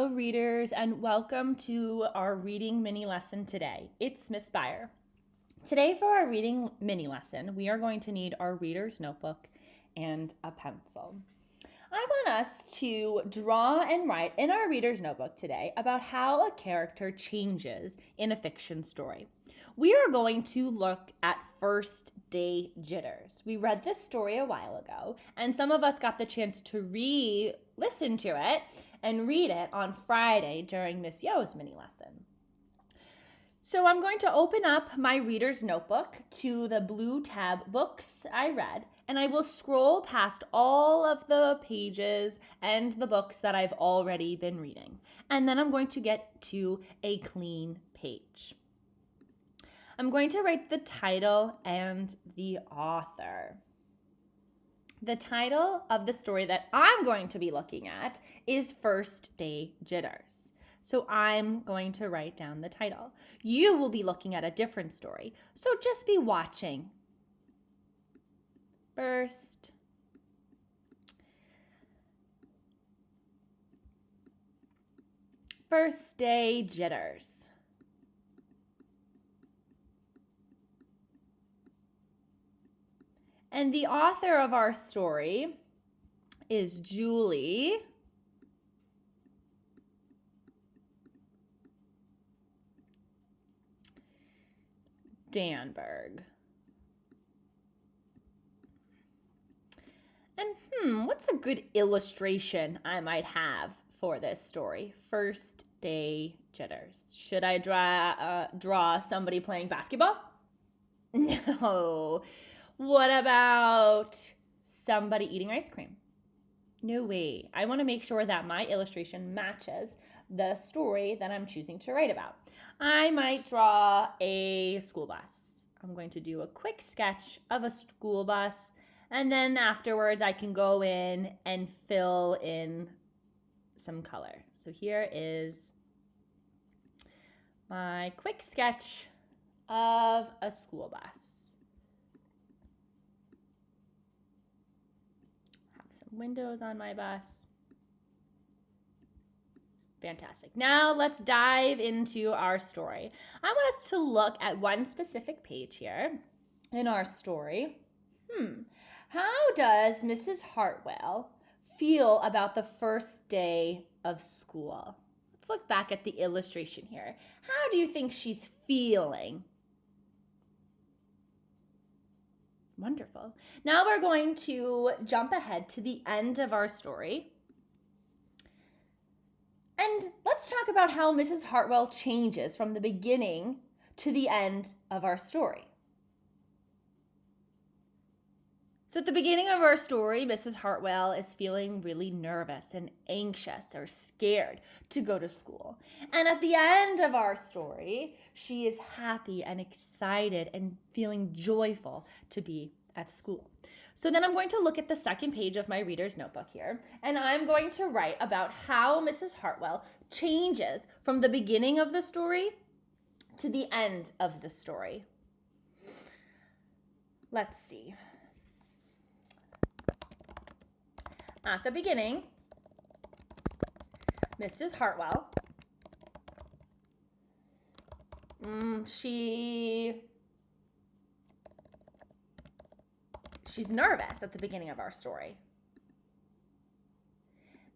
Hello, readers, and welcome to our reading mini lesson today. It's Miss Byer. Today, for our reading mini lesson, we are going to need our reader's notebook and a pencil. I want us to draw and write in our reader's notebook today about how a character changes in a fiction story. We are going to look at first day jitters. We read this story a while ago, and some of us got the chance to listen to it and read it on Friday during Miss Yo's mini lesson. So I'm going to open up my reader's notebook to the blue tab books I read, and I will scroll past all of the pages and the books that I've already been reading. And then I'm going to get to a clean page. I'm going to write the title and the author. The title of the story that I'm going to be looking at is First Day Jitters. So I'm going to write down the title. You will be looking at a different story, so just be watching. First Day Jitters. And the author of our story is Julie Danberg. And what's a good illustration I might have for this story? First Day Jitters. Should I draw somebody playing basketball? No. What about somebody eating ice cream? No way. I want to make sure that my illustration matches the story that I'm choosing to write about. I might draw a school bus. I'm going to do a quick sketch of a school bus, and then afterwards I can go in and fill in some color. So here is my quick sketch of a school bus. Windows on my bus. Fantastic. Now let's dive into our story. I want us to look at one specific page here in our story. How does Mrs. Hartwell feel about the first day of school? Let's look back at the illustration here. How do you think she's feeling? Wonderful. Now we're going to jump ahead to the end of our story. And let's talk about how Mrs. Hartwell changes from the beginning to the end of our story. So at the beginning of our story, Mrs. Hartwell is feeling really nervous and anxious or scared to go to school. And at the end of our story, she is happy and excited and feeling joyful to be at school. So then I'm going to look at the second page of my reader's notebook here, and I'm going to write about how Mrs. Hartwell changes from the beginning of the story to the end of the story. Let's see. At the beginning, Mrs. Hartwell, she's nervous at the beginning of our story.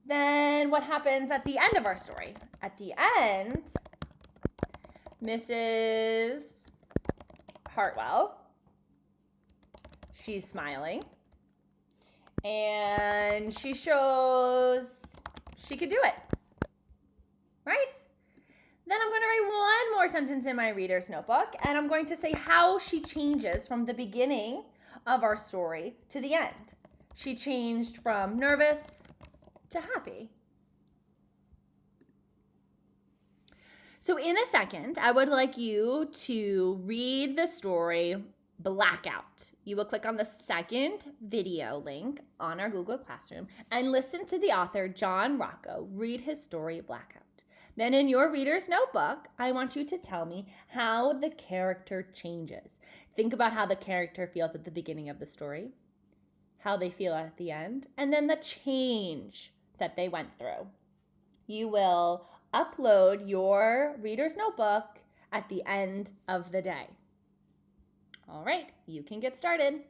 Then what happens at the end of our story? At the end, Mrs. Hartwell, she's smiling. And she shows she could do it, right? Then I'm going to write one more sentence in my reader's notebook, and I'm going to say how she changes from the beginning of our story to the end. She changed from nervous to happy. So in a second, I would like you to read the story Blackout. You will click on the second video link on our Google Classroom and listen to the author, John Rocco, read his story Blackout. Then in your reader's notebook, I want you to tell me how the character changes. Think about how the character feels at the beginning of the story, how they feel at the end, and then the change that they went through. you will upload your reader's notebook at the end of the day. All right, you can get started.